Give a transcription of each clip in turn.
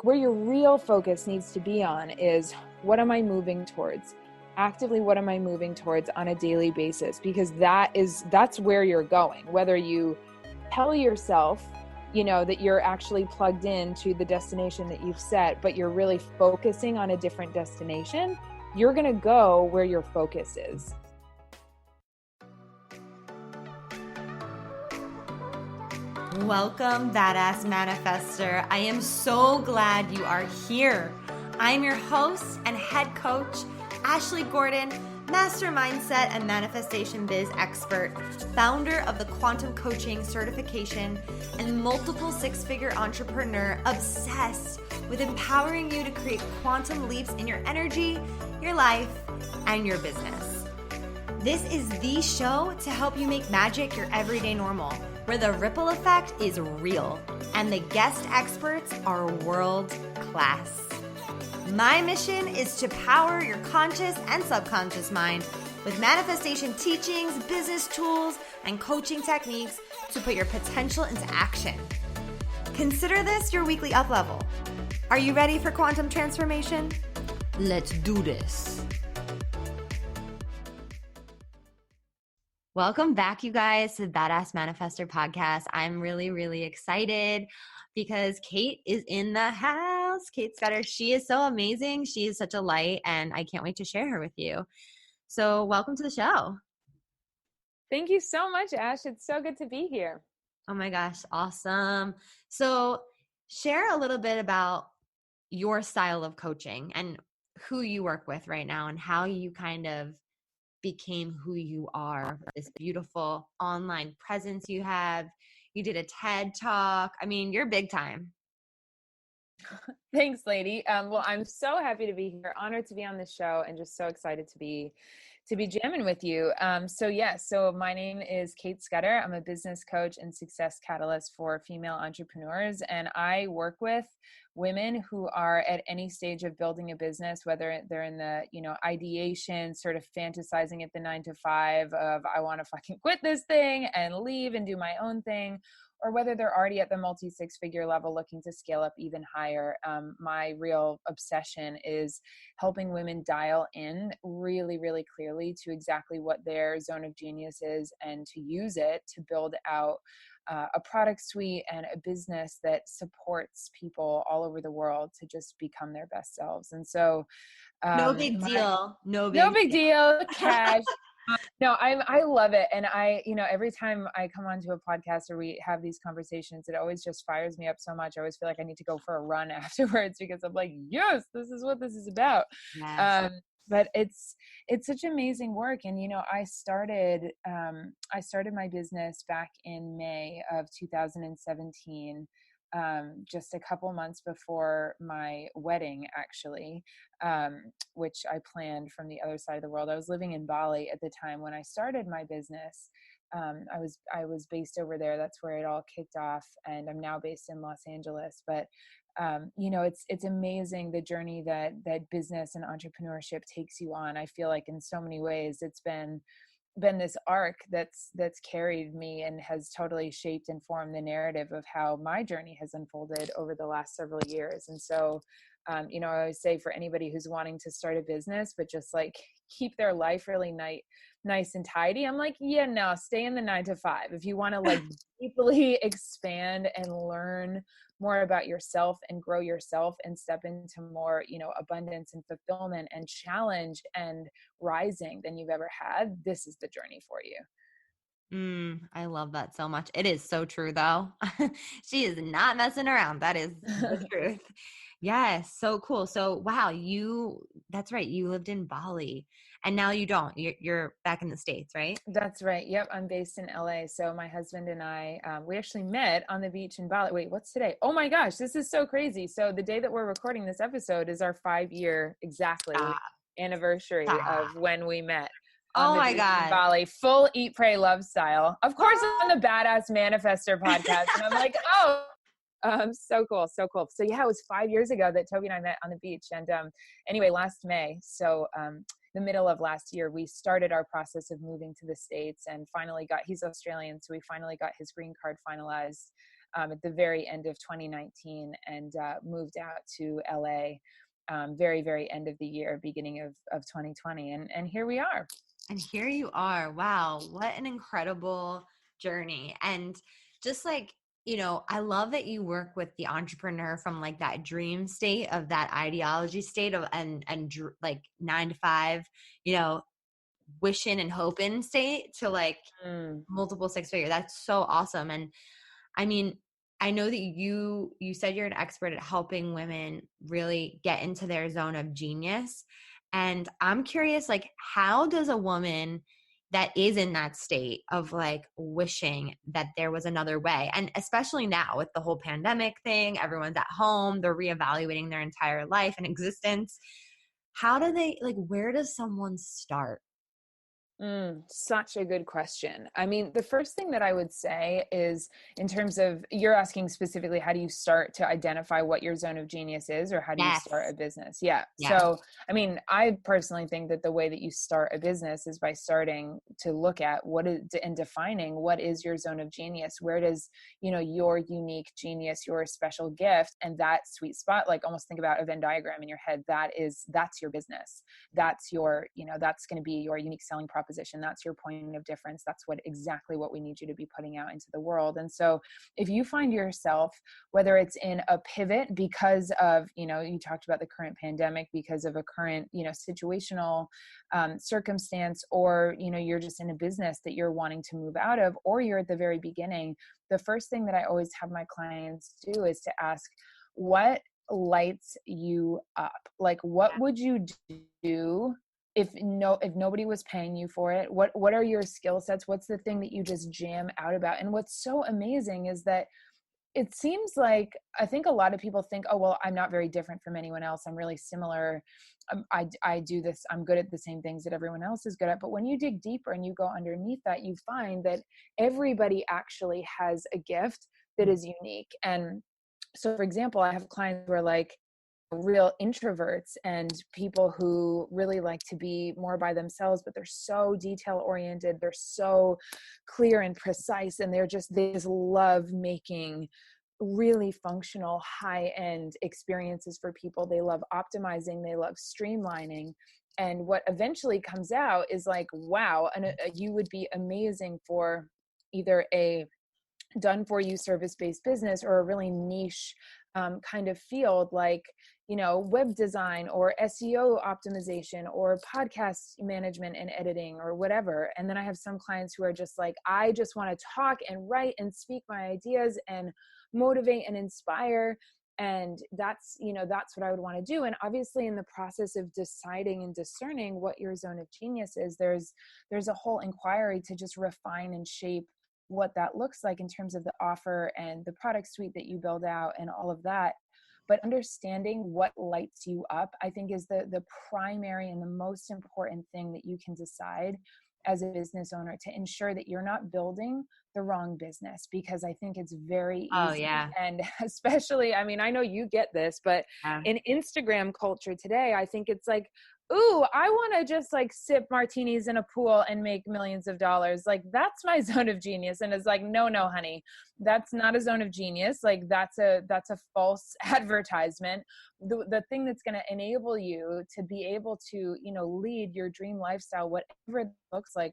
like where your real focus needs to be on is, what am I moving towards? Actively, what am I moving towards on a daily basis? Because that's where you're going. Whether you tell yourself, that you're actually plugged in to the destination that you've set, but you're really focusing on a different destination, you're going to go where your focus is. Welcome, Badass Manifester. I am so glad you are here. I'm your host and head coach, Ashley Gordon, master mindset and manifestation biz expert, founder of the Quantum Coaching certification, and multiple six-figure entrepreneur obsessed with empowering you to create quantum leaps in your energy, your life, and your business. This is the show to help you make magic your everyday normal, where the ripple effect is real and the guest experts are world class. My mission is to power your conscious and subconscious mind with manifestation teachings, business tools, and coaching techniques to put your potential into action. Consider this your weekly up level. Are you ready for quantum transformation? Let's do this. Welcome back, you guys, to the Badass Manifester podcast. I'm really, really excited because Cait is in the house. Cait Scudder, she is so amazing. She is such a light, and I can't wait to share her with you. So welcome to the show. Thank you so much, Ash. It's so good to be here. Oh my gosh, awesome. So share a little bit about your style of coaching and who you work with right now and how you kind of became who you are, this beautiful online presence you have. You did a TED Talk. I mean, you're big time. Thanks, lady. Well, I'm so happy to be here, honored to be on the show, and just so excited to be jamming with you. So my name is Cait Scudder. I'm a business coach and success catalyst for female entrepreneurs, and I work with women who are at any stage of building a business, whether they're in the, ideation, sort of fantasizing at the 9-to-5 of, I want to fucking quit this thing and leave and do my own thing, or whether they're already at the multi-six-figure level looking to scale up even higher. My real obsession is helping women dial in really, really clearly to exactly what their zone of genius is and to use it to build out a product suite and a business that supports people all over the world to just become their best selves. And so No big deal. Cash. No, I love it. And every time I come onto a podcast or we have these conversations, it always just fires me up so much. I always feel like I need to go for a run afterwards because I'm like, yes, this is what this is about. Yes. But it's such amazing work. And, I started my business back in May of 2017. Just a couple months before my wedding, actually, which I planned from the other side of the world. I was living in Bali at the time when I started my business. I was based over there. That's where it all kicked off. And I'm now based in Los Angeles. But it's amazing the journey that business and entrepreneurship takes you on. I feel like in so many ways it's been this arc that's carried me and has totally shaped and formed the narrative of how my journey has unfolded over the last several years. And so, I always say for anybody who's wanting to start a business, but just like keep their life really nice and tidy, I'm like, yeah, no, stay in the 9-to-5. If you want to like deeply expand and learn more about yourself and grow yourself and step into more, abundance and fulfillment and challenge and rising than you've ever had, this is the journey for you. I love that so much. It is so true though. She is not messing around. That is the truth. Yes. So cool. So wow, that's right. You lived in Bali and now you don't, you're back in the States, right? That's right. Yep. I'm based in LA. So my husband and I, we actually met on the beach in Bali. Wait, what's today? Oh my gosh, this is so crazy. So the day that we're recording this episode is our 5-year exactly anniversary of when we met. Oh my God. Bali, full eat, pray, love style. Of course, on the Badass Manifester podcast. And I'm like, oh, so cool. So cool. So yeah, it was 5 years ago that Toby and I met on the beach. And anyway, last May, so the middle of last year, we started our process of moving to the States and finally he's Australian. So we finally got his green card finalized at the very end of 2019 and moved out to LA very, very end of the year, beginning of 2020. And here we are. And here you are. Wow. What an incredible journey. And just like, I love that you work with the entrepreneur from like that dream state of that ideology state of, and like 9 to 5, wishing and hoping state to like multiple six figure. That's so awesome. And I mean, I know that you said you're an expert at helping women really get into their zone of genius. And I'm curious, like, how does a woman that is in that state of like wishing that there was another way, and especially now with the whole pandemic thing, everyone's at home, they're reevaluating their entire life and existence. How do they, like, where does someone start? Such a good question. I mean, the first thing that I would say is, in terms of, you're asking specifically, how do you start to identify what your zone of genius is, or how do you Yes. start a business? Yeah. Yeah. So, I mean, I personally think that the way that you start a business is by starting to look at what is, and defining what is your zone of genius. Where does, your unique genius, your special gift, and that sweet spot, like almost think about a Venn diagram in your head. That's your business. That's your, that's going to be your unique selling proposition. That's your point of difference. That's exactly what we need you to be putting out into the world. And so if you find yourself, whether it's in a pivot because of, you talked about the current pandemic, because of a current, situational circumstance, or, you're just in a business that you're wanting to move out of, or you're at the very beginning, the first thing that I always have my clients do is to ask, what lights you up? Like, what would you do if nobody was paying you for it? What are your skill sets? What's the thing that you just jam out about? And what's so amazing is that it seems like, I think a lot of people think, oh, well, I'm not very different from anyone else. I'm really similar. I do this. I'm good at the same things that everyone else is good at. But when you dig deeper and you go underneath that, you find that everybody actually has a gift that is unique. And so, for example, I have clients who are like real introverts and people who really like to be more by themselves, but they're so detail oriented. They're so clear and precise. And they just love making really functional, high-end experiences for people. They love optimizing. They love streamlining. And what eventually comes out is like, wow, and you would be amazing for either a done for you service-based business or a really niche kind of field, like, web design or SEO optimization or podcast management and editing or whatever. And then I have some clients who are just like, I just want to talk and write and speak my ideas and motivate and inspire. And that's what I would want to do. And obviously in the process of deciding and discerning what your zone of genius is, there's a whole inquiry to just refine and shape what that looks like in terms of the offer and the product suite that you build out and all of that. But understanding what lights you up, I think, is the primary and the most important thing that you can decide as a business owner, to ensure that you're not building the wrong business. Because I think it's very Oh easy. yeah. And especially, I mean, I know you get this, but Yeah. in Instagram culture today, I think it's like, ooh, I want to just like sip martinis in a pool and make millions of dollars. Like, that's my zone of genius. And it's like, no, honey, that's not a zone of genius. Like, that's a false advertisement. The thing that's going to enable you to be able to, lead your dream lifestyle, whatever it looks like,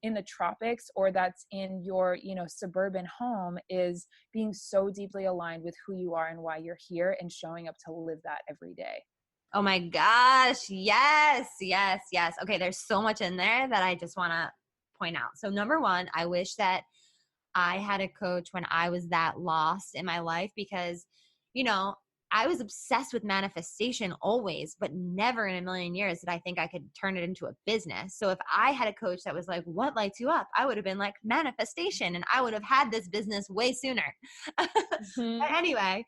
in the tropics or that's in your, suburban home, is being so deeply aligned with who you are and why you're here, and showing up to live that every day. Oh my gosh. Yes, yes, yes. Okay, there's so much in there that I just want to point out. So number one, I wish that I had a coach when I was that lost in my life, because, I was obsessed with manifestation always, but never in a million years did I think I could turn it into a business. So if I had a coach that was like, what lights you up? I would have been like, manifestation. And I would have had this business way sooner. But anyway,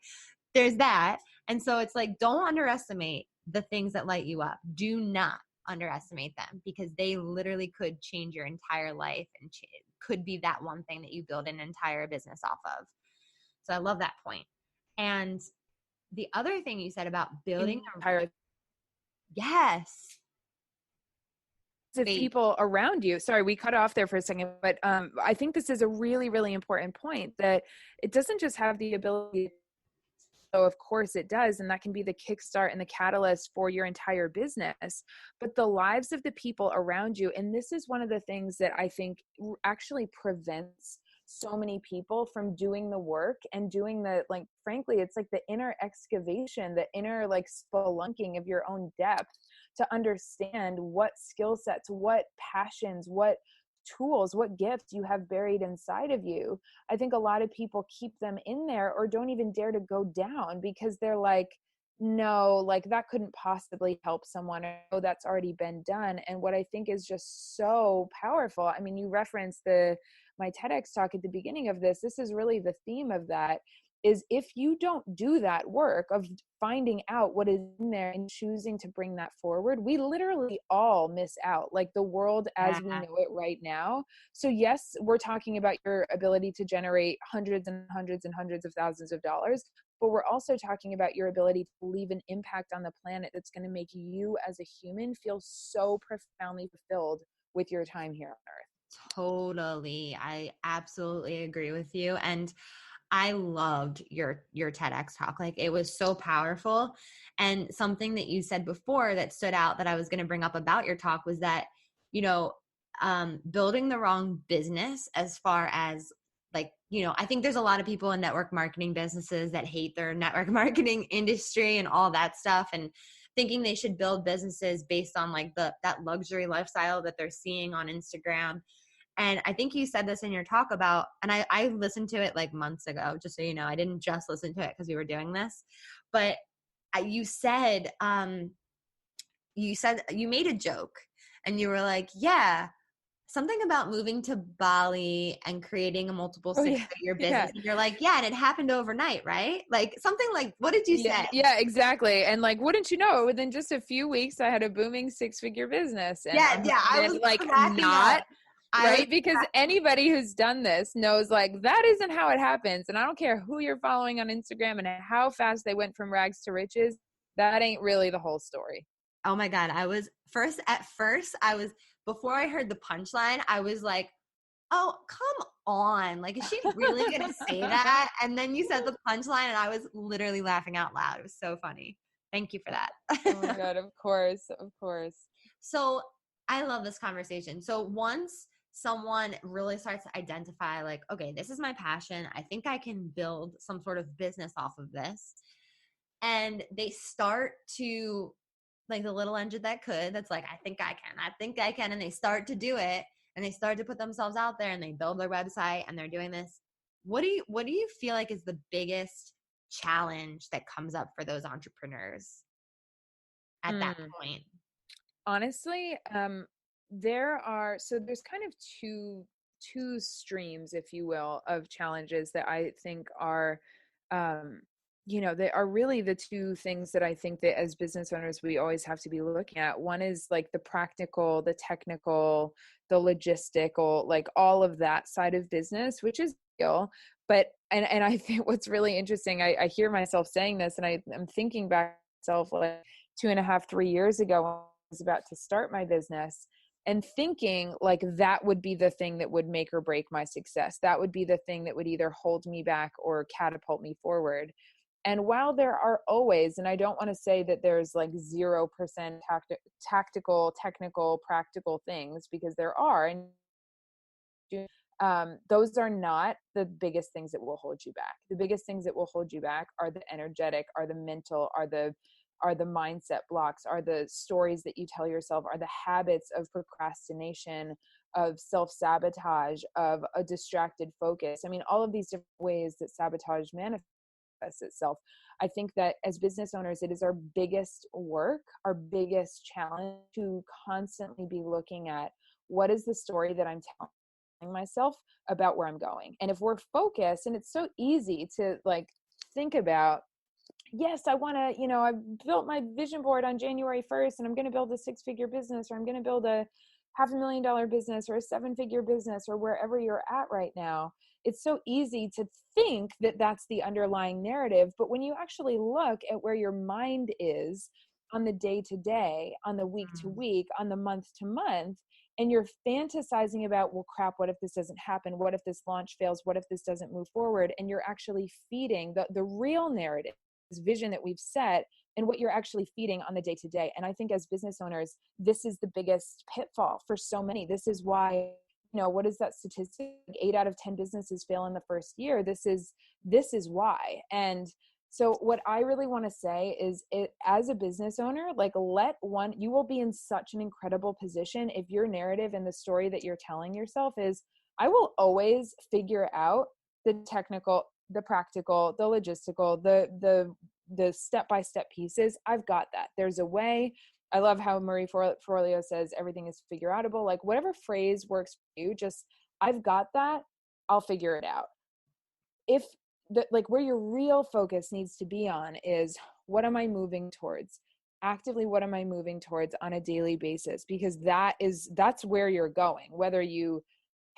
there's that. And so it's like, don't underestimate the things that light you up. Do not underestimate them, because they literally could change your entire life and could be that one thing that you build an entire business off of. So I love that point. And the other thing you said about building Entire. yes. of Wait. people around you. Sorry, we cut off there for a second, but I think this is a really, really important point, that it doesn't just have the ability. So of course it does, and that can be the kickstart and the catalyst for your entire business, but the lives of the people around you. And this is one of the things that I think actually prevents so many people from doing the work and doing the, like, frankly, it's like the inner excavation, the inner like spelunking of your own depth to understand what skill sets, what passions, what tools, what gifts you have buried inside of you. I think a lot of people keep them in there or don't even dare to go down because they're like, no, like that couldn't possibly help someone. Oh, that's already been done. And what I think is just so powerful, I mean, you referenced my TEDx talk at the beginning of this. This is really the theme of that, is if you don't do that work of finding out what is in there and choosing to bring that forward, we literally all miss out, like the world as we know it right now. So yes, we're talking about your ability to generate hundreds and hundreds and hundreds of thousands of dollars, but we're also talking about your ability to leave an impact on the planet that's going to make you as a human feel so profoundly fulfilled with your time here on earth. Totally. I absolutely agree with you. And I loved your TEDx talk. Like, it was so powerful. And something that you said before that stood out that I was going to bring up about your talk was that, you know, building the wrong business, as far as like, you know, I think there's a lot of people in network marketing businesses that hate their network marketing industry and all that stuff, and thinking they should build businesses based on like that luxury lifestyle that they're seeing on Instagram. And I think you said this in your talk about, and I listened to it like months ago, just so you know, I didn't just listen to it because we were doing this, but you said you made a joke and you were like, yeah, something about moving to Bali and creating a multiple Oh yeah. six-figure Yeah. business. And you're like, yeah, and it happened overnight, right? Like something like, what did you say? Yeah, exactly. And like, wouldn't you know, within just a few weeks, I had a booming six-figure business, and Yeah, yeah, I was like cracking not up. I was right, because anybody who's done this knows like that isn't how it happens. And I don't care who you're following on Instagram and how fast they went from rags to riches. That ain't really the whole story. Oh my God. At first, I was, before I heard the punchline, I was like, oh, come on. Like, is she really going to say that? And then you said the punchline and I was literally laughing out loud. It was so funny. Thank you for that. Oh my God, of course, of course. So I love this conversation. So once someone really starts to identify like, okay, this is my passion, I think I can build some sort of business off of this. And they start to, like the little engine that's like, I think I can. And they start to do it and they start to put themselves out there and they build their website and they're doing this. What do you feel like is the biggest challenge that comes up for those entrepreneurs at that point? Honestly, there's kind of two streams, if you will, of challenges that I think are, they are really the two things that I think that as business owners we always have to be looking at. One is like the practical, the technical, the logistical, like all of that side of business, which is real. But and I think what's really interesting, I hear myself saying this, and I'm thinking back to myself like 2.5, 3 years ago when I was about to start my business, and thinking like that would be the thing that would make or break my success. That would be the thing that would either hold me back or catapult me forward. And while there are always, and I don't want to say that there's like 0% tactical, technical, practical things, because there are, and those are not the biggest things that will hold you back. The biggest things that will hold you back are the energetic, are the mental, are the mindset blocks, are the stories that you tell yourself, are the habits of procrastination, of self-sabotage, of a distracted focus. I mean, all of these different ways that sabotage manifests itself. I think that as business owners, it is our biggest work, our biggest challenge to constantly be looking at what is the story that I'm telling myself about where I'm going. And if we're focused, and it's so easy to like think about, yes, I want to, I built my vision board on January 1st and I'm going to build a 6-figure business, or I'm going to build a $500,000 business or a 7-figure business, or wherever you're at right now. It's so easy to think that that's the underlying narrative. But when you actually look at where your mind is on the day to day, on the week to week, on the month to month, and you're fantasizing about, well, crap, what if this doesn't happen? What if this launch fails? What if this doesn't move forward? And you're actually feeding the real narrative, this vision that we've set, and what you're actually feeding on the day to day. And I think as business owners, this is the biggest pitfall for so many. This is why, what is that statistic? 8 out of 10 businesses fail in the first year. This is why. And so what I really want to say is, as a business owner, like, you will be in such an incredible position if your narrative and the story that you're telling yourself is, I will always figure out the technical, the practical, the logistical, the step-by-step pieces. I've got that. There's a way. I love how Marie Forleo says everything is figure outable. Like, whatever phrase works for you, just, I've got that. I'll figure it out. If where your real focus needs to be on is, what am I moving towards? Actively, what am I moving towards on a daily basis? Because that's where you're going. Whether you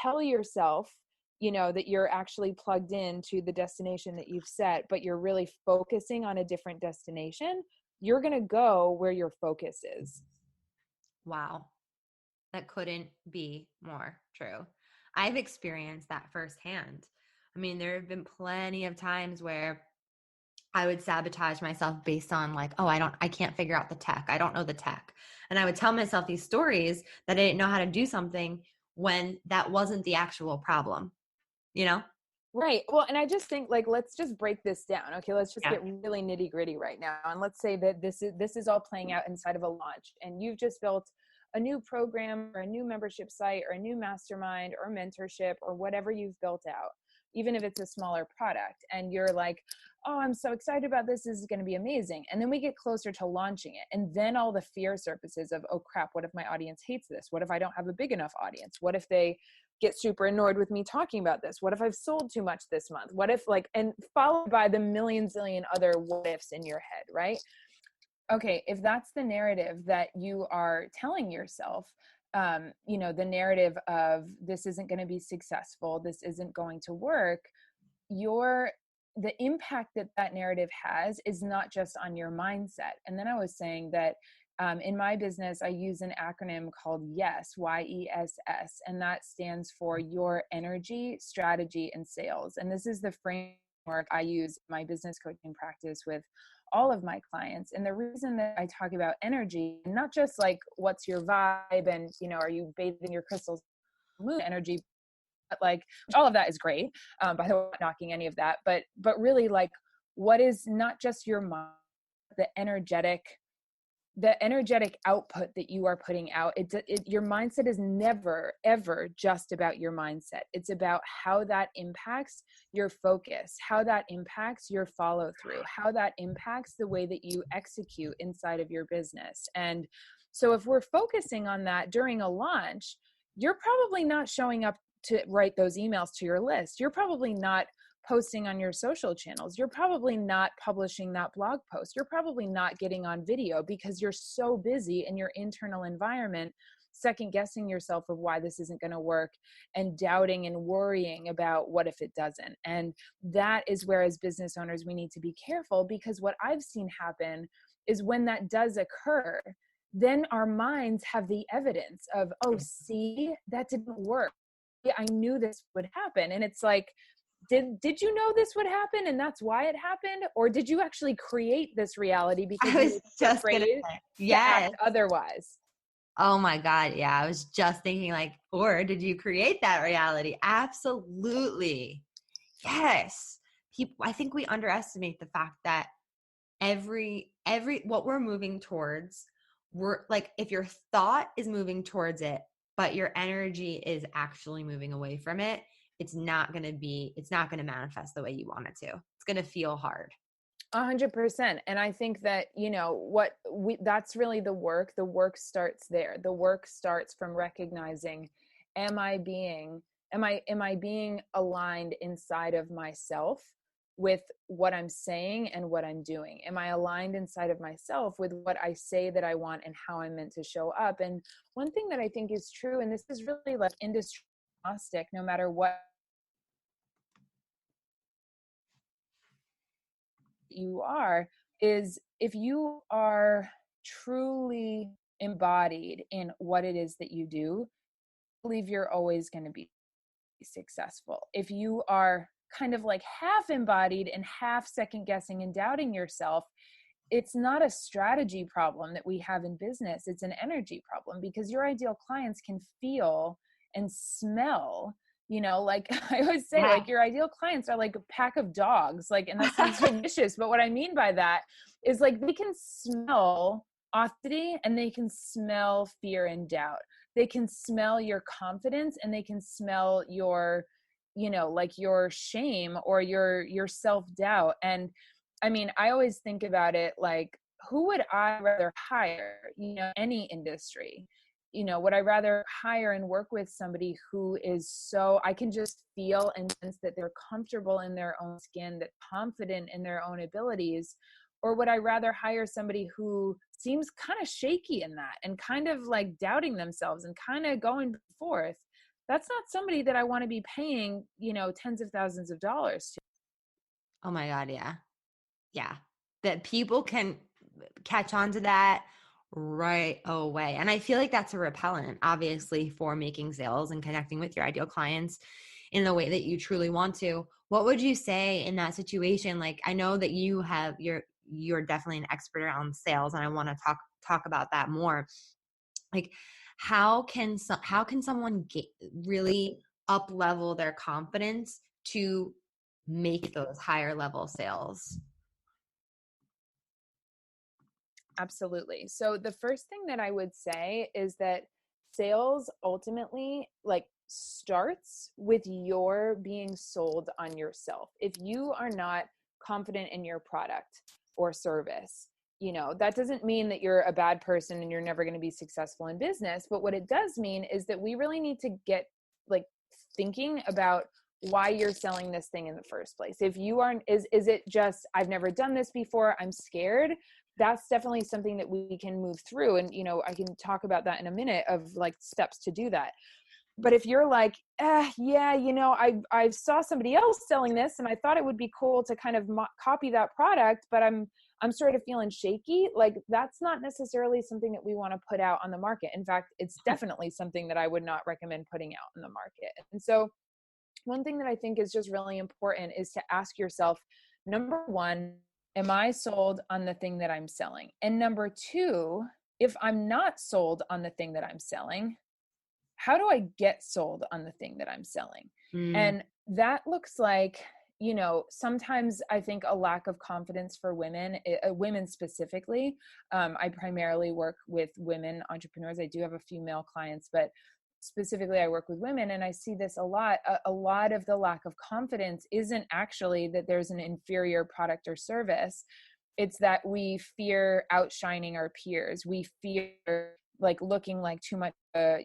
tell yourself, that you're actually plugged into the destination that you've set, but you're really focusing on a different destination, you're going to go where your focus is. Wow. That couldn't be more true. I've experienced that firsthand. I mean, there have been plenty of times where I would sabotage myself based on like, oh, I can't figure out the tech. I don't know the tech. And I would tell myself these stories that I didn't know how to do something when that wasn't the actual problem, Right. Well, and I just think, like, let's just break this down. Okay. Let's just Yeah. get really nitty gritty right now. And let's say that this is all playing out inside of a launch, and you've just built a new program or a new membership site or a new mastermind or mentorship or whatever you've built out, even if it's a smaller product. And you're like, oh, I'm so excited about this. This is going to be amazing. And then we get closer to launching it. And then all the fear surfaces of, oh crap, what if my audience hates this? What if I don't have a big enough audience? What if they get super annoyed with me talking about this? What if I've sold too much this month? What if, and followed by the zillion other what ifs in your head, right? Okay, if that's the narrative that you are telling yourself, the narrative of, this isn't going to be successful, this isn't going to work, the impact that narrative has is not just on your mindset. And then I was saying that in my business, I use an acronym called YESS, YESS, and that stands for your energy, strategy, and sales. And this is the framework I use in my business coaching practice with all of my clients. And the reason that I talk about energy, not just like, what's your vibe and, are you bathing your crystals moon energy, but like, all of that is great. By the way, I'm not knocking any of that, but really, like, what is not just your mind, the energetic output that you are putting out. Your mindset is never, ever just about your mindset. It's about how that impacts your focus, how that impacts your follow through, how that impacts the way that you execute inside of your business. And so if we're focusing on that during a launch, you're probably not showing up to write those emails to your list. You're probably not posting on your social channels. You're probably not publishing that blog post. You're probably not getting on video because you're so busy in your internal environment, second guessing yourself of why this isn't going to work and doubting and worrying about what if it doesn't. And that is where, as business owners, we need to be careful, because what I've seen happen is when that does occur, then our minds have the evidence of, oh, see, that didn't work. Yeah, I knew this would happen. And it's like, did you know this would happen and that's why it happened? Or did you actually create this reality because I you was were just afraid gonna say, to yes. act otherwise? Oh my God. Yeah. I was just thinking like, or did you create that reality? Absolutely. Yes. I think we underestimate the fact that every what we're moving towards, we're like, if your thought is moving towards it, but your energy is actually moving away from it, it's not going to manifest the way you want it to. It's going to feel hard. 100%. And I think that, that's really the work. The work starts there. The work starts from recognizing, am I being aligned inside of myself with what I'm saying and what I'm doing? Am I aligned inside of myself with what I say that I want and how I'm meant to show up? And one thing that I think is true, and this is really like industry agnostic, no matter what you are, is if you are truly embodied in what it is that you do, I believe you're always going to be successful. If you are kind of like half embodied and half second guessing and doubting yourself, it's not a strategy problem that we have in business. It's an energy problem, because your ideal clients can feel and smell, like I always say, Yeah. like your ideal clients are like a pack of dogs, like, and that sounds so vicious, but what I mean by that is like they can smell authenticity and they can smell fear and doubt. They can smell your confidence and they can smell your, like your shame or your self-doubt. And I mean, I always think about it like, who would I rather hire, any industry? Would I rather hire and work with somebody who is so, I can just feel and sense that they're comfortable in their own skin, that confident in their own abilities? Or would I rather hire somebody who seems kind of shaky in that and kind of like doubting themselves and kind of going forth? That's not somebody that I want to be paying, tens of thousands of dollars to. Oh my God. Yeah. Yeah. That people can catch on to that right away. And I feel like that's a repellent, obviously, for making sales and connecting with your ideal clients in the way that you truly want to. What would you say in that situation? Like, I know that you're definitely an expert around sales, and I want to talk about that more. Like, how can someone really up level their confidence to make those higher level sales? Absolutely. So the first thing that I would say is that sales ultimately like starts with your being sold on yourself. If you are not confident in your product or service, that doesn't mean that you're a bad person and you're never going to be successful in business. But what it does mean is that we really need to get like thinking about why you're selling this thing in the first place. If you aren't, is it just, I've never done this before, I'm scared? That's definitely something that we can move through. And, I can talk about that in a minute of like steps to do that. But if you're like, yeah, I saw somebody else selling this and I thought it would be cool to kind of copy that product, but I'm sort of feeling shaky. Like, that's not necessarily something that we want to put out on the market. In fact, it's definitely something that I would not recommend putting out in the market. And so one thing that I think is just really important is to ask yourself, number one, am I sold on the thing that I'm selling? And number two, if I'm not sold on the thing that I'm selling, how do I get sold on the thing that I'm selling? Mm. And that looks like, sometimes I think a lack of confidence for women, women specifically. I primarily work with women entrepreneurs. I do have a few male clients, but specifically I work with women, and I see this a lot. A lot of the lack of confidence isn't actually that there's an inferior product or service. It's that we fear outshining our peers. We fear like looking like too much, a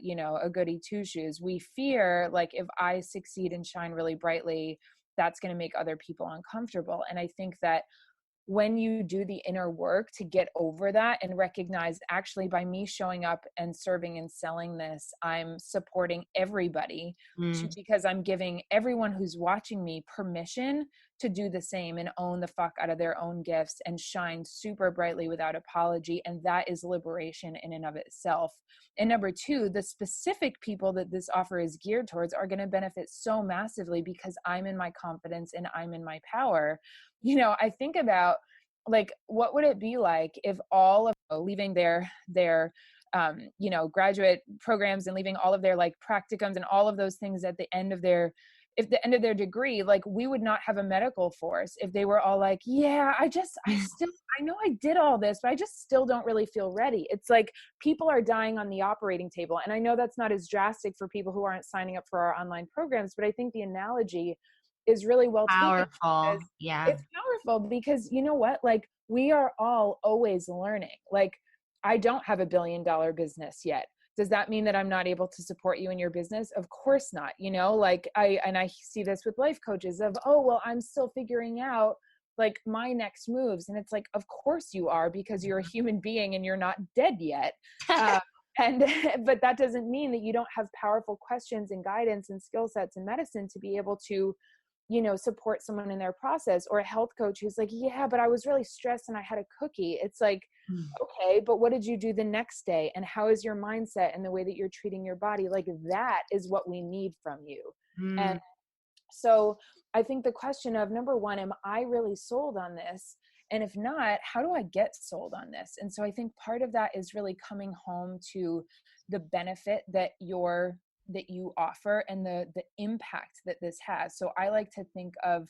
goody two shoes. We fear like, if I succeed and shine really brightly, that's going to make other people uncomfortable. And I think that when you do the inner work to get over that and recognize, actually, by me showing up and serving and selling this, I'm supporting everybody Mm. because I'm giving everyone who's watching me permission to do the same and own the fuck out of their own gifts and shine super brightly without apology. And that is liberation in and of itself. And number two, the specific people that this offer is geared towards are going to benefit so massively because I'm in my confidence and I'm in my power. I think about like, what would it be like if all of leaving their graduate programs and leaving all of their like practicums and all of those things at the end of their degree, like, we would not have a medical force if they were all like, yeah, I know I did all this, but I just still don't really feel ready. It's like people are dying on the operating table. And I know that's not as drastic for people who aren't signing up for our online programs, but I think the analogy is really well taken Powerful. because Yeah. it's powerful, because you know what, like, we are all always learning. Like, I don't have $1 billion business yet. Does that mean that I'm not able to support you in your business? Of course not. Like I see this with life coaches of, oh, well, I'm still figuring out like my next moves. And it's like, of course you are, because you're a human being and you're not dead yet. And, but that doesn't mean that you don't have powerful questions and guidance and skill sets in medicine to be able to support someone in their process, or a health coach who's like, yeah, but I was really stressed and I had a cookie. It's like, okay, but what did you do the next day? And how is your mindset and the way that you're treating your body? Like, that is what we need from you. And Mm. so I think the question of, number one, am I really sold on this? And if not, how do I get sold on this? And so I think part of that is really coming home to the benefit that you offer, and the impact that this has. So I like to think of,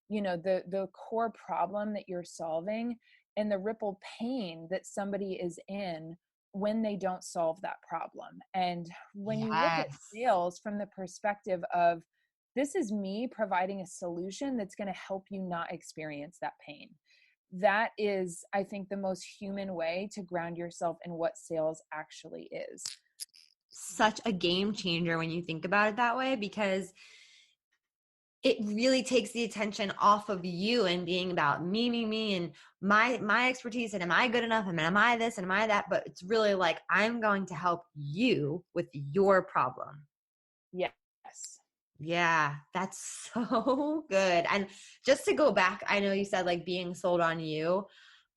the core problem that you're solving, and the ripple pain that somebody is in when they don't solve that problem. And when you look at Yes. sales from the perspective of, this is me providing a solution that's going to help you not experience that pain. That is, I think, the most human way to ground yourself in what sales actually is. Such a game changer when you think about it that way, because it really takes the attention off of you and being about me, and my expertise, and am I good enough, and am I this, and am I that? But it's really like, I'm going to help you with your problem. Yes. Yeah, that's so good. And just to go back, I know you said like being sold on you.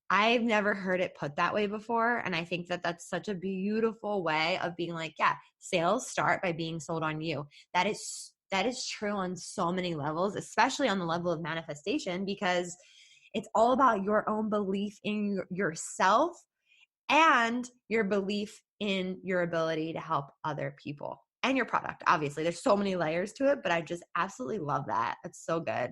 I've never heard it put that way before. And I think that that's such a beautiful way of being like, yeah, sales start by being sold on you. That is true on so many levels, especially on the level of manifestation, because it's all about your own belief in yourself and your belief in your ability to help other people and your product. Obviously, there's so many layers to it, but I just absolutely love that. It's so good.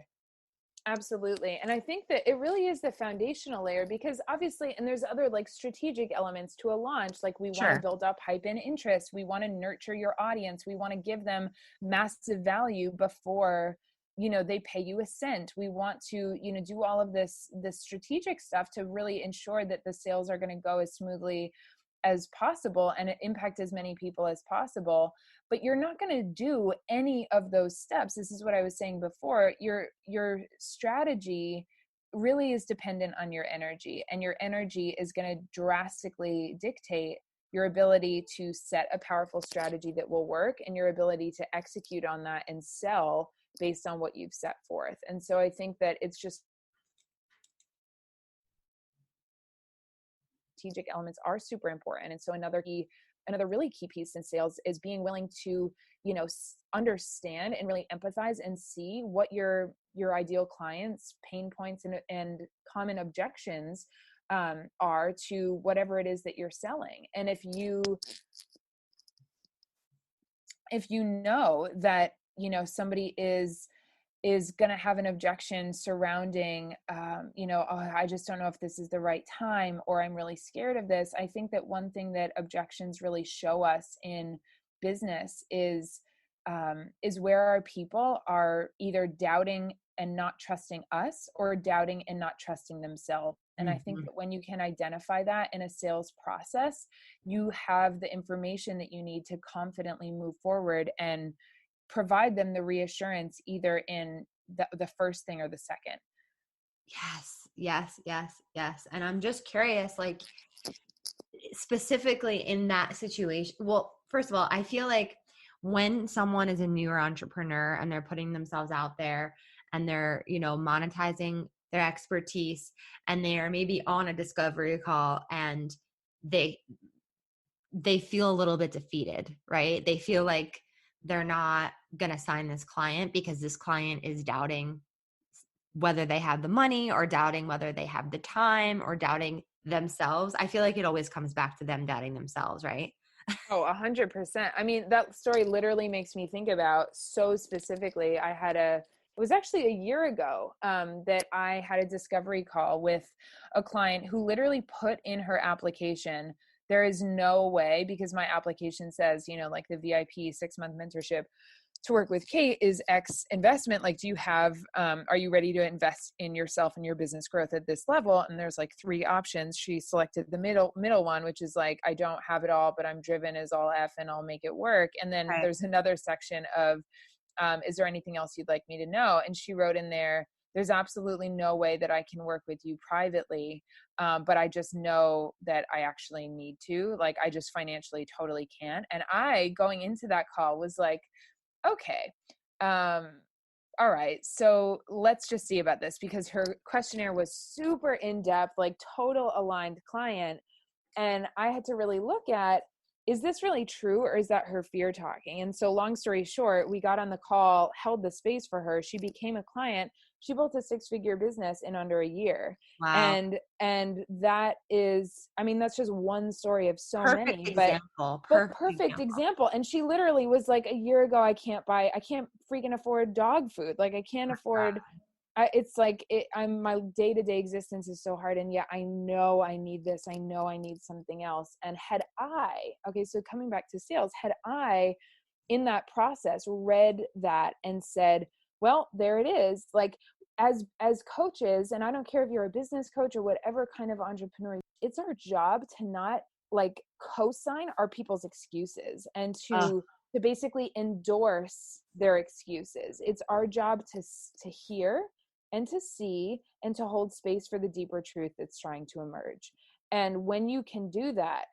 Absolutely. And I think that it really is the foundational layer, because obviously, and there's other like strategic elements to a launch. Like, we want to Sure. build up hype and interest. We want to nurture your audience. We want to give them massive value before, they pay you a cent. We want to, do all of this strategic stuff to really ensure that the sales are going to go as smoothly as possible and impact as many people as possible. But you're not going to do any of those steps. This is what I was saying before. Your strategy really is dependent on your energy, and your energy is going to drastically dictate your ability to set a powerful strategy that will work, and your ability to execute on that and sell based on what you've set forth. And so I think that it's just, strategic elements are super important. And so another really key piece in sales is being willing to, understand and really empathize and see what your ideal clients' pain points and common objections are to whatever it is that you're selling. And if you know that, somebody is going to have an objection surrounding, oh, I just don't know if this is the right time, or I'm really scared of this. I think that one thing that objections really show us in business is where our people are either doubting and not trusting us, or doubting and not trusting themselves. And I think Mhm. that when you can identify that in a sales process, you have the information that you need to confidently move forward and provide them the reassurance, either in the first thing or the second. Yes, yes, yes, yes. And I'm just curious, like, specifically in that situation. Well, first of all, I feel like when someone is a newer entrepreneur and they're putting themselves out there and they're, monetizing their expertise, and they are maybe on a discovery call, and they they feel a little bit defeated, right? They feel like they're not going to sign this client because this client is doubting whether they have the money, or doubting whether they have the time, or doubting themselves. I feel like it always comes back to them doubting themselves, right? Oh, 100%. I mean, that story literally makes me think about, so specifically, it was actually a year ago that I had a discovery call with a client who literally put in her application, there is no way, because my application says, like the VIP 6-month mentorship to work with Cait is X investment. Like, do you have, are you ready to invest in yourself and your business growth at this level? And there's like 3 options. She selected the middle one, which is like, I don't have it all, but I'm driven as all F and I'll make it work. And then Right. there's another section of, is there anything else you'd like me to know? And she wrote in there, there's absolutely no way that I can work with you privately. But I just know that I actually need to, like, I just financially totally can't. And I, going into that call, was like, okay, um, all right, so let's just see about this, because her questionnaire was super in-depth, like total aligned client. And I had to really look at, is this really true, or is that her fear talking? And so long story short, we got on the call, held the space for her. She became a client. She built a 6-figure business in under a year. Wow. And that is, I mean, that's just one story of so Perfect many, but example. Perfect perfect example. example. And she literally was like, a year ago, I can't freaking afford dog food. Like I can't afford, it's like my day-to-day existence is so hard, and yet I know I need this. I know I need something else. And okay, so coming back to sales, had I in that process read that and said, well, there it is. Like as coaches, and I don't care if you're a business coach or whatever kind of entrepreneur, it's our job to not like co-sign our people's excuses and Oh, to basically endorse their excuses. It's our job to hear and to see and to hold space for the deeper truth that's trying to emerge. And when you can do that,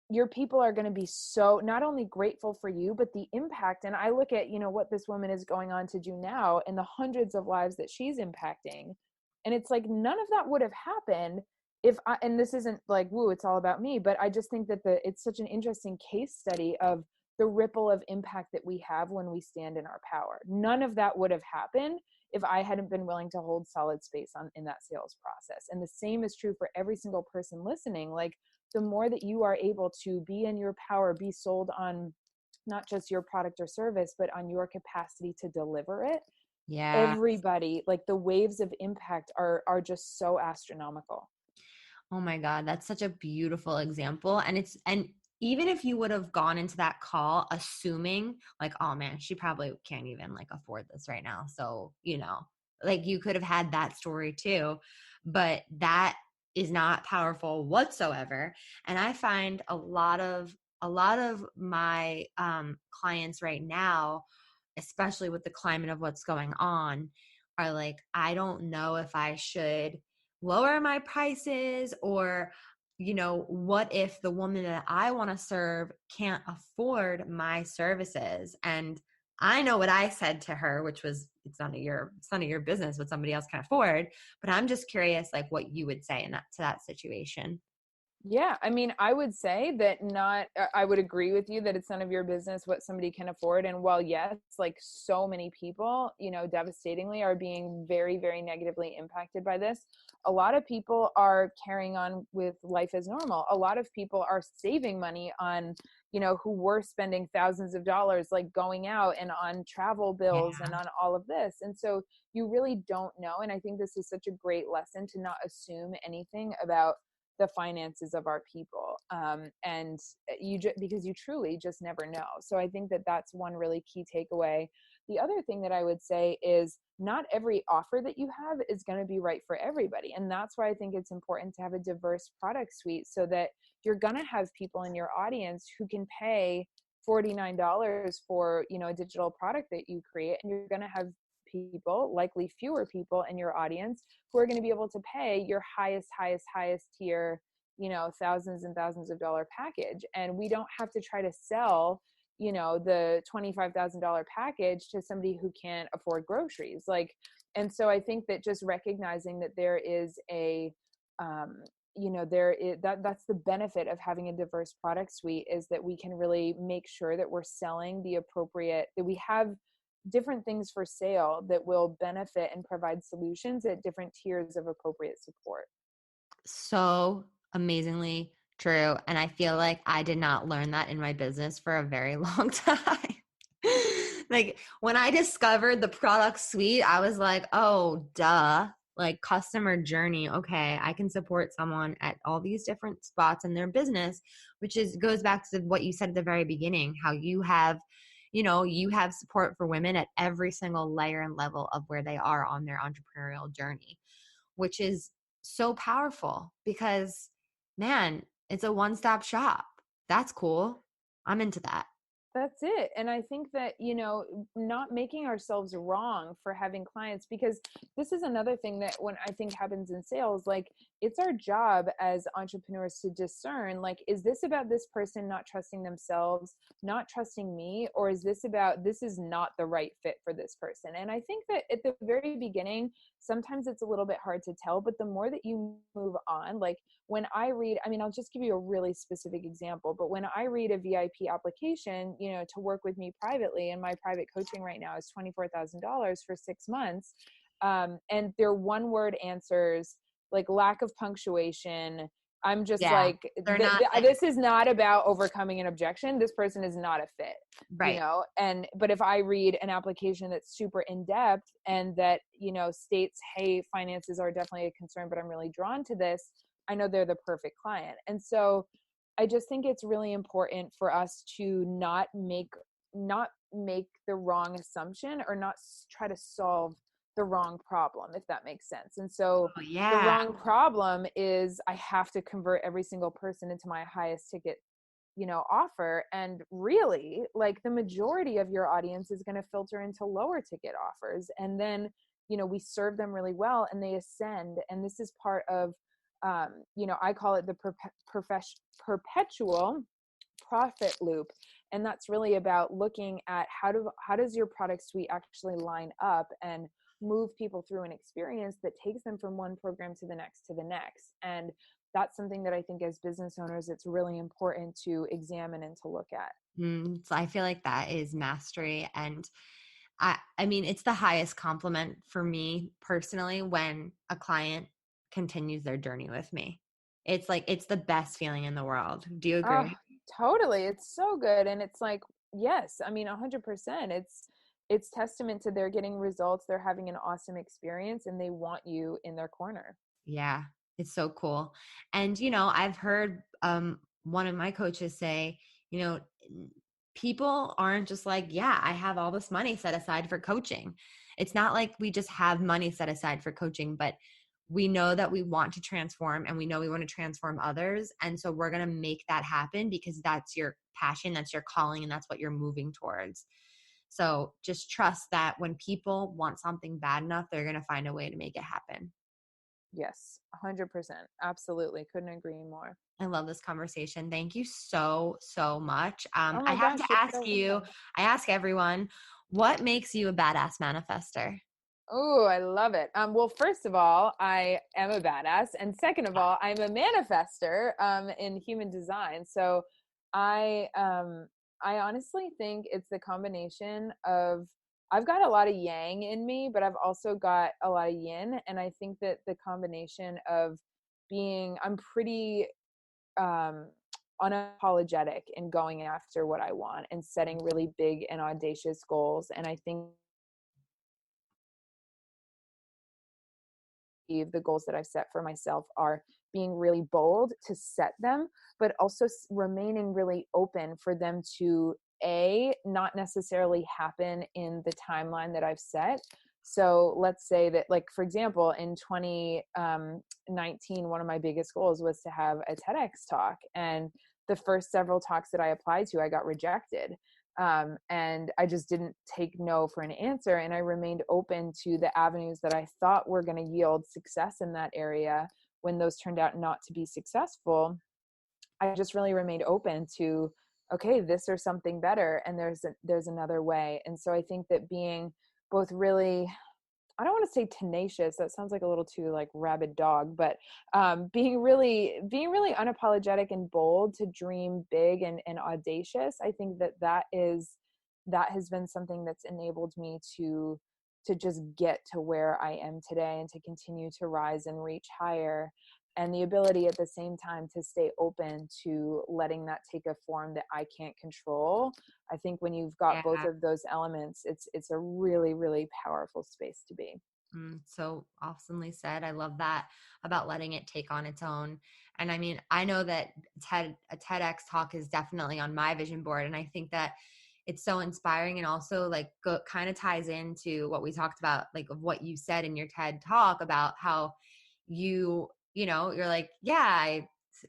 your people are going to be so not only grateful for you, but the impact. And I look at, what this woman is going on to do now and the hundreds of lives that she's impacting. And it's like, none of that would have happened and this isn't like, woo, it's all about me, but I just think that it's such an interesting case study of the ripple of impact that we have when we stand in our power. None of that would have happened if I hadn't been willing to hold solid space in that sales process. And the same is true for every single person listening. Like, the more that you are able to be in your power, be sold on not just your product or service, but on your capacity to deliver it, yeah. everybody, like the waves of impact are just so astronomical. Oh my God, that's such a beautiful example. And even if you would have gone into that call assuming like, oh man, she probably can't even like afford this right now. So, like you could have had that story too, but that is not powerful whatsoever. And I find a lot of my clients right now, especially with the climate of what's going on, are like, I don't know if I should lower my prices, or what if the woman that I want to serve can't afford my services? And I know what I said to her, which was, it's none of your business what somebody else can afford, but I'm just curious like what you would say to that situation. Yeah, I mean, I would say that I would agree with you that it's none of your business what somebody can afford. And while, yes, like so many people, devastatingly are being very, very negatively impacted by this, a lot of people are carrying on with life as normal. A lot of people are saving money on, who were spending thousands of dollars, like going out and on travel bills and on all of this. And so you really don't know. And I think this is such a great lesson to not assume anything about the finances of our people, and because you truly just never know. So I think that that's one really key takeaway. The other thing that I would say is not every offer that you have is going to be right for everybody, and that's why I think it's important to have a diverse product suite, so that you're going to have people in your audience who can pay $49 for a digital product that you create, and you're going to have people, likely fewer people in your audience, who are going to be able to pay your highest tier, thousands and thousands of dollar package. And we don't have to try to sell, the $25,000 package to somebody who can't afford groceries. Like, and so I think that just recognizing that there is that's the benefit of having a diverse product suite, is that we can really make sure that we're selling that we have different things for sale that will benefit and provide solutions at different tiers of appropriate support. So amazingly true. And I feel like I did not learn that in my business for a very long time. Like when I discovered the product suite, I was like, oh, duh. Like customer journey. Okay, I can support someone at all these different spots in their business, which goes back to what you said at the very beginning, how you have support for women at every single layer and level of where they are on their entrepreneurial journey, which is so powerful because, man, it's a one-stop shop. That's cool. I'm into that. That's it. And I think that, not making ourselves wrong for having clients, because this is another thing that when I think happens in sales, like it's our job as entrepreneurs to discern, like, is this about this person not trusting themselves, not trusting me, or is this about, this is not the right fit for this person? And I think that at the very beginning, sometimes it's a little bit hard to tell, but the more that you move on, like when I read, I mean, I'll just give you a really specific example, but when I read a VIP application, you know, to work with me privately, and my private coaching right now is $24,000 for 6 months. And they're one word answers, like lack of punctuation. I'm just Yeah. like, They're not like, this is not about overcoming an objection. This person is not a fit, you right. know? And, but if I read an application that's super in depth and that, you know, states, hey, finances are definitely a concern, but I'm really drawn to this, I know they're the perfect client. And so I just think it's really important for us to not make the wrong assumption, or not try to solve the wrong problem, if that makes sense. And so Oh, the yeah. wrong problem is I have to convert every single person into my highest ticket, you know, offer. And really, like, the majority of your audience is going to filter into lower ticket offers. And then, you know, we serve them really well and they ascend. And this is part of, you know, I call it the perpetual profit loop. And that's really about looking at how does your product suite actually line up and move people through an experience that takes them from one program to the next to the next. And that's something that I think as business owners, it's really important to examine and to look at. So I feel like that is mastery. And I mean, it's the highest compliment for me personally when a client continues their journey with me. It's like, it's the best feeling in the world. Do you Oh, agree? totally. It's so good. And it's like, yes, I mean, 100%. It's testament to they're getting results, they're having an awesome experience, and they want you in their corner. Yeah, it's so cool. And, I've heard one of my coaches say, you know, people aren't just like, yeah, I have all this money set aside for coaching. It's not like we just have money set aside for coaching, but we know that we want to transform and we know we want to transform others. And so we're going to make that happen because that's your passion, that's your calling, and that's what you're moving towards. So just trust that when people want something bad enough, they're going to find a way to make it happen. Yes, 100%. Absolutely. Couldn't agree more. I love this conversation. Thank you so, so much. Oh I my have gosh, to you're ask so you, welcome. I ask everyone, what makes you a badass manifester? Oh, I love it. Well, first of all, I am a badass, and second of all, I'm a manifester in human design. So, I honestly think it's the combination of, I've got a lot of yang in me, but I've also got a lot of yin, and I think that the combination of I'm pretty um, unapologetic in going after what I want and setting really big and audacious goals, and I think the goals that I've set for myself are being really bold to set them, but also remaining really open for them to not necessarily happen in the timeline that I've set. So let's say that, like, for example, in 2019, one of my biggest goals was to have a TEDx talk. And the first several talks that I applied to, I got rejected. And I just didn't take no for an answer. And I remained open to the avenues that I thought were going to yield success in that area. When those turned out not to be successful, I just really remained open to, okay, this or something better. And there's another way. And so I think that being both really, I don't want to say tenacious. That sounds like a little too like rabid dog, but being really unapologetic and bold to dream big and audacious. I think that has been something that's enabled me to just get to where I am today and to continue to rise and reach higher. And the ability at the same time to stay open to letting that take a form that I can't control. I think when you've got both Yeah. of those elements, it's a really, really powerful space to be. So awesomely said. I love that about letting it take on its own. And I mean, I know that a TEDx talk is definitely on my vision board. And I think that it's so inspiring and also like kind of ties into what we talked about, like of what you said in your TED talk about how you're like, yeah,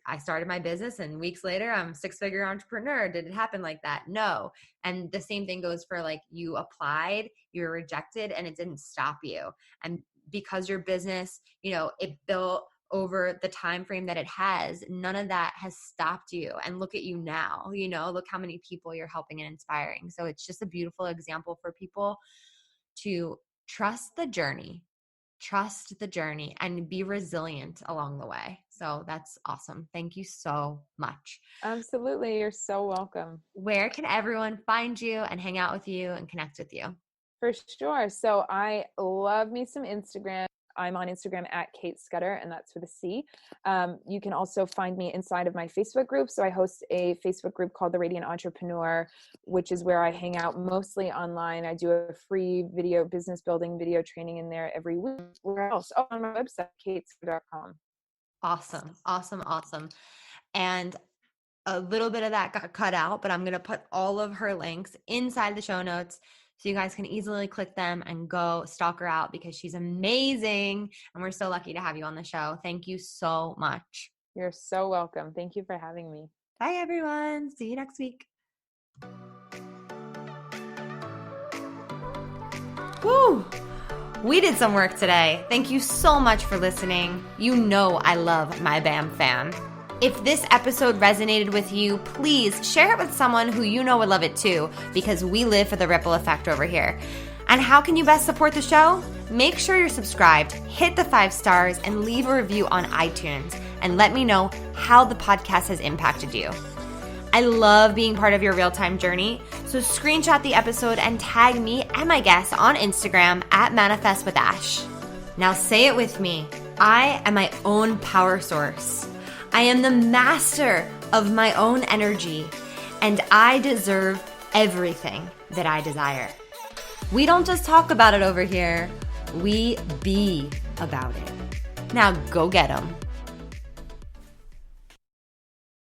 I started my business and weeks later I'm a 6-figure entrepreneur. Did it happen like that? No. And the same thing goes for like you applied, you were rejected, and it didn't stop you. And because your business, it built over the time frame that it has, none of that has stopped you. And look at you now, look how many people you're helping and inspiring. So it's just a beautiful example for people to trust the journey and be resilient along the way. So that's awesome. Thank you so much. Absolutely. You're so welcome. Where can everyone find you and hang out with you and connect with you? For sure. So I love me some Instagram. I'm on Instagram at Cait Scudder, and that's with a C. You can also find me inside of my Facebook group. So I host a Facebook group called The Radiant Entrepreneur, which is where I hang out mostly online. I do a free business building video training in there every week. Where else? Oh, on my website, caitscudder.com. Awesome. And a little bit of that got cut out, but I'm going to put all of her links inside the show notes so you guys can easily click them and go stalk her out because she's amazing. And we're so lucky to have you on the show. Thank you so much. You're so welcome. Thank you for having me. Bye, everyone. See you next week. Woo! We did some work today. Thank you so much for listening. You know I love my BAM fam. If this episode resonated with you, please share it with someone who you know would love it too, because we live for the ripple effect over here. And how can you best support the show? Make sure you're subscribed, hit the 5 stars, and leave a review on iTunes, and let me know how the podcast has impacted you. I love being part of your real-time journey, so screenshot the episode and tag me and my guests on Instagram at Manifest with Ash. Now say it with me. I am my own power source. I am the master of my own energy, and I deserve everything that I desire. We don't just talk about it over here, we be about it. Now go get 'em.